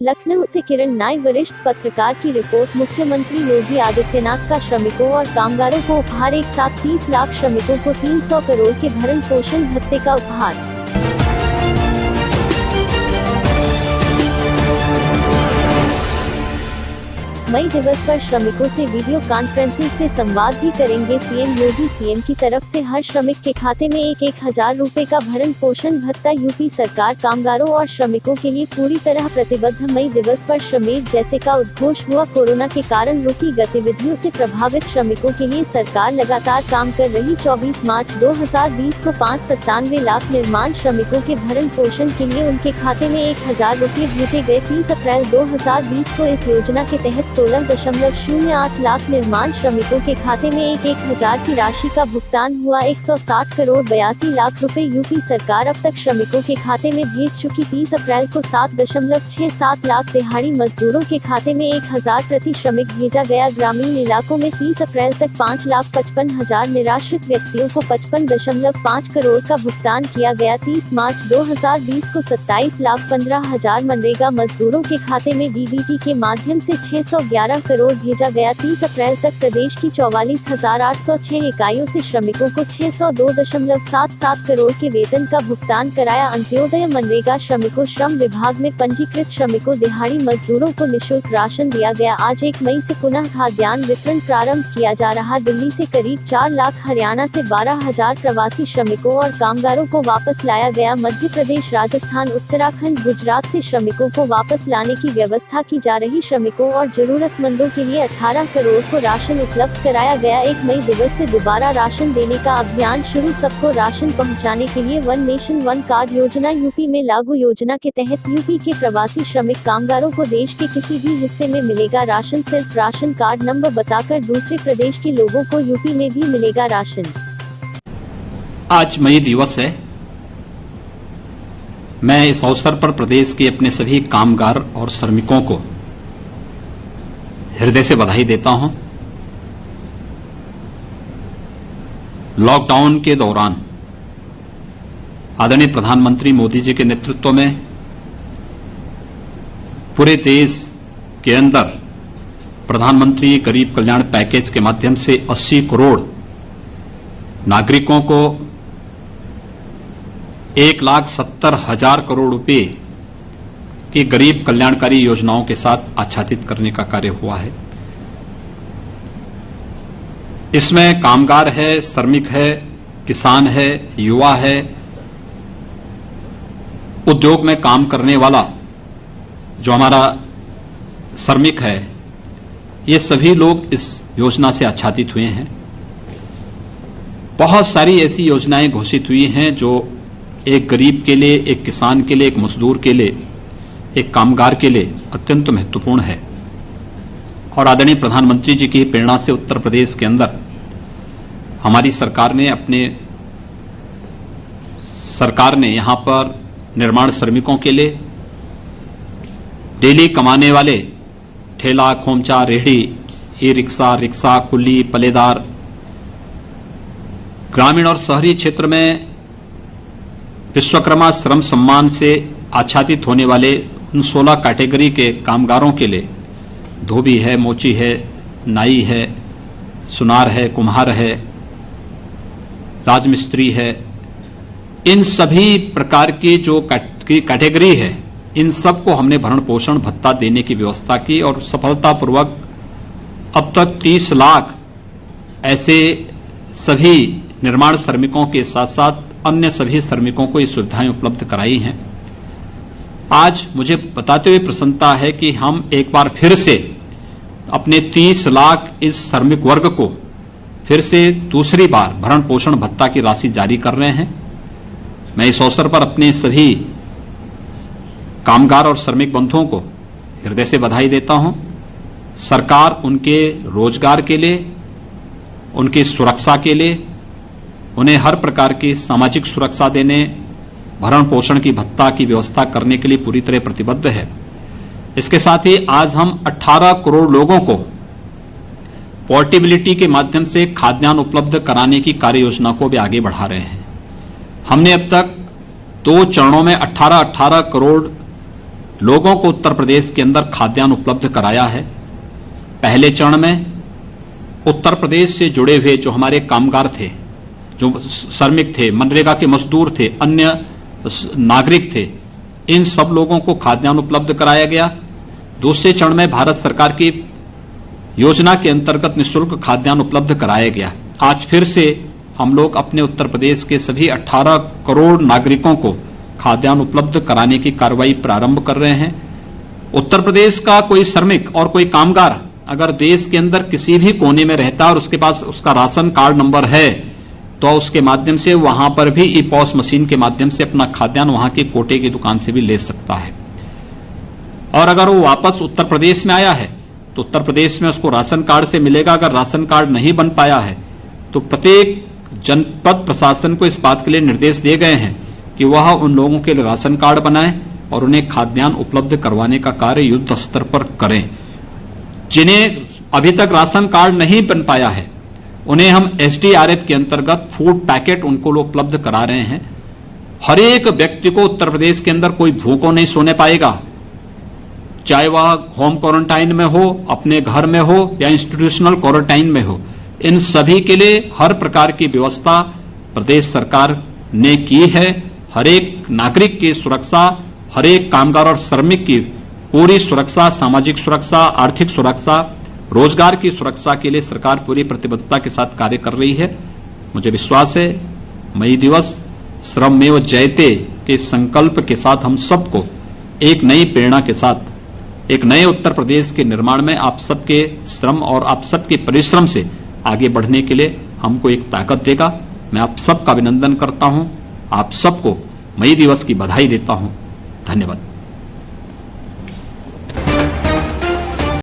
लखनऊ से किरण नाई, वरिष्ठ पत्रकार की रिपोर्ट। मुख्यमंत्री योगी आदित्यनाथ का श्रमिकों और कामगारों को उपहार। एक साथ 30 लाख श्रमिकों को 300 करोड़ के भरण पोषण भत्ते का उपहार। मई दिवस पर श्रमिकों से वीडियो कॉन्फ्रेंसिंग से संवाद भी करेंगे सीएम योगी। सीएम की तरफ से हर श्रमिक के खाते में 1,000 रुपए का भरण पोषण भत्ता। यूपी सरकार कामगारों और श्रमिकों के लिए पूरी तरह प्रतिबद्ध। मई दिवस पर श्रमिक जैसे का उद्घोष हुआ। कोरोना के कारण रुकी गतिविधियों से प्रभावित श्रमिकों के लिए सरकार लगातार काम कर रही। 24 मार्च 2020 को 597 लाख निर्माण श्रमिकों के भरण पोषण के लिए उनके खाते में 1,000 रुपए भेजे गए। 30 अप्रैल 2020 को इस योजना के तहत 16.08 लाख निर्माण श्रमिकों के खाते में 1,000 की राशि का भुगतान हुआ। 160 करोड़ 82 लाख रुपए यूपी सरकार अब तक श्रमिकों के खाते में भेज चुकी। 30 अप्रैल को 7.67 लाख दिहाड़ी मजदूरों के खाते में 1,000 प्रति श्रमिक भेजा गया। ग्रामीण इलाकों में 30 अप्रैल तक 5,55,000 निराश्रित व्यक्तियों को 55.5 करोड़ का भुगतान किया गया। 30 मार्च 2020 को 27,15,000 मनरेगा मजदूरों के खाते में डीबीटी के माध्यम से 611 करोड़ भेजा गया। 30 अप्रैल तक प्रदेश की 44,806 इकाइयों से श्रमिकों को 602.77 करोड़ के वेतन का भुगतान कराया। अंत्योदय मनरेगा श्रमिकों, श्रम विभाग में पंजीकृत श्रमिकों, दिहाड़ी मजदूरों को निःशुल्क राशन दिया गया। आज 1 मई से पुनः खाद्यान्न वितरण प्रारंभ किया जा रहा। दिल्ली से करीब 4 लाख, हरियाणा से 12,000 प्रवासी श्रमिकों और कामगारों को वापस लाया गया। मध्य प्रदेश, राजस्थान, उत्तराखंड, गुजरात से श्रमिकों को वापस लाने की व्यवस्था की जा रही। श्रमिकों और जरूरतमंदों के लिए 18 करोड़ को राशन उपलब्ध कराया गया। 1 मई दिवस से दोबारा राशन देने का अभियान शुरू। सबको राशन पहुंचाने के लिए वन नेशन वन कार्ड योजना यूपी में लागू। योजना के तहत यूपी के प्रवासी श्रमिक कामगारों को देश के किसी भी हिस्से में मिलेगा राशन। सिर्फ राशन कार्ड नंबर बताकर दूसरे प्रदेश के लोगों को यूपी में भी मिलेगा राशन। आज मई दिवस है। मैं इस अवसर पर प्रदेश के अपने सभी कामगार और श्रमिकों को हृदय से बधाई देता हूं। लॉकडाउन के दौरान आदरणीय प्रधानमंत्री मोदी जी के नेतृत्व में पूरे देश के अंदर प्रधानमंत्री गरीब कल्याण पैकेज के माध्यम से 80 करोड़ नागरिकों को 1,70,000 करोड़ रुपए की गरीब कल्याणकारी योजनाओं के साथ आच्छादित करने का कार्य हुआ है। इसमें कामगार है, श्रमिक है, किसान है, युवा है, उद्योग में काम करने वाला जो हमारा श्रमिक है, ये सभी लोग इस योजना से आच्छादित हुए हैं। बहुत सारी ऐसी योजनाएं घोषित हुई हैं जो एक गरीब के लिए, एक किसान के लिए, एक मजदूर के लिए, एक कामगार के लिए अत्यंत महत्वपूर्ण है। और आदरणीय प्रधानमंत्री जी की प्रेरणा से उत्तर प्रदेश के अंदर हमारी सरकार ने यहां पर निर्माण श्रमिकों के लिए, डेली कमाने वाले ठेला, खोमचा, रेहड़ी, ई रिक्शा, रिक्शा, कुली, पलेदार, ग्रामीण और शहरी क्षेत्र में विश्वकर्मा श्रम सम्मान से आच्छादित होने वाले उन 16 कैटेगरी के कामगारों के लिए धोबी है, मोची है, नाई है, सुनार है, कुम्हार है, राजमिस्त्री है, इन सभी प्रकार की जो कैटेगरी है, इन सबको हमने भरण पोषण भत्ता देने की व्यवस्था की और सफलतापूर्वक अब तक 30 लाख ऐसे सभी निर्माण श्रमिकों के साथ साथ अन्य सभी श्रमिकों को ये सुविधाएं उपलब्ध कराई हैं। आज मुझे बताते हुए प्रसन्नता है कि हम एक बार फिर से अपने 30 लाख इस श्रमिक वर्ग को फिर से दूसरी बार भरण पोषण भत्ता की राशि जारी कर रहे हैं। मैं इस अवसर पर अपने सभी कामगार और श्रमिक बंधुओं को हृदय से बधाई देता हूं। सरकार उनके रोजगार के लिए, उनकी सुरक्षा के लिए, उन्हें हर प्रकार की सामाजिक सुरक्षा देने, भरण पोषण की भत्ता की व्यवस्था करने के लिए पूरी तरह प्रतिबद्ध है। इसके साथ ही आज हम 18 करोड़ लोगों को पोर्टेबिलिटी के माध्यम से खाद्यान्न उपलब्ध कराने की कार्य योजना को भी आगे बढ़ा रहे हैं। हमने अब तक 2 चरणों में 18 करोड़ लोगों को उत्तर प्रदेश के अंदर खाद्यान्न उपलब्ध कराया है। पहले चरण में उत्तर प्रदेश से जुड़े हुए जो हमारे कामगार थे, जो श्रमिक थे, मनरेगा के मजदूर थे, अन्य नागरिक थे, इन सब लोगों को खाद्यान्न उपलब्ध कराया गया। दूसरे चरण में भारत सरकार की योजना के अंतर्गत निःशुल्क खाद्यान्न उपलब्ध कराया गया। आज फिर से हम लोग अपने उत्तर प्रदेश के सभी 18 करोड़ नागरिकों को खाद्यान्न उपलब्ध कराने की कार्रवाई प्रारंभ कर रहे हैं। उत्तर प्रदेश का कोई श्रमिक और कोई कामगार अगर देश के अंदर किसी भी कोने में रहता है और उसके पास उसका राशन कार्ड नंबर है, तो उसके माध्यम से वहां पर भी ई पॉस मशीन के माध्यम से अपना खाद्यान्न वहां के कोटे की दुकान से भी ले सकता है। और अगर वो वापस उत्तर प्रदेश में आया है तो उत्तर प्रदेश में उसको राशन कार्ड से मिलेगा। अगर राशन कार्ड नहीं बन पाया है तो प्रत्येक जनपद प्रशासन को इस बात के लिए निर्देश दिए गए हैं कि वह उन लोगों के लिए राशन कार्ड बनाएं और उन्हें खाद्यान्न उपलब्ध करवाने का कार्य युद्ध स्तर पर करें। जिन्हें अभी तक राशन कार्ड नहीं बन पाया है उन्हें हम एसडीआरएफ के अंतर्गत फूड पैकेट उनको लोग उपलब्ध करा रहे हैं। हर एक व्यक्ति को उत्तर प्रदेश के अंदर कोई भूखों नहीं सोने पाएगा, चाहे वह होम क्वारंटाइन में हो, अपने घर में हो या इंस्टीट्यूशनल क्वारंटाइन में हो। इन सभी के लिए हर प्रकार की व्यवस्था प्रदेश सरकार ने की है। हर एक नागरिक की सुरक्षा, हर एक कामगार और श्रमिक की पूरी सुरक्षा, सामाजिक सुरक्षा, आर्थिक सुरक्षा, रोजगार की सुरक्षा के लिए सरकार पूरी प्रतिबद्धता के साथ कार्य कर रही है। मुझे विश्वास है मई दिवस श्रममेव जयते के संकल्प के साथ हम सबको एक नई प्रेरणा के साथ एक नए उत्तर प्रदेश के निर्माण में आप सबके श्रम और आप सबके परिश्रम से आगे बढ़ने के लिए हमको एक ताकत देगा। मैं आप सबका अभिनंदन करता हूं, आप सबको मई दिवस की बधाई देता हूं। धन्यवाद।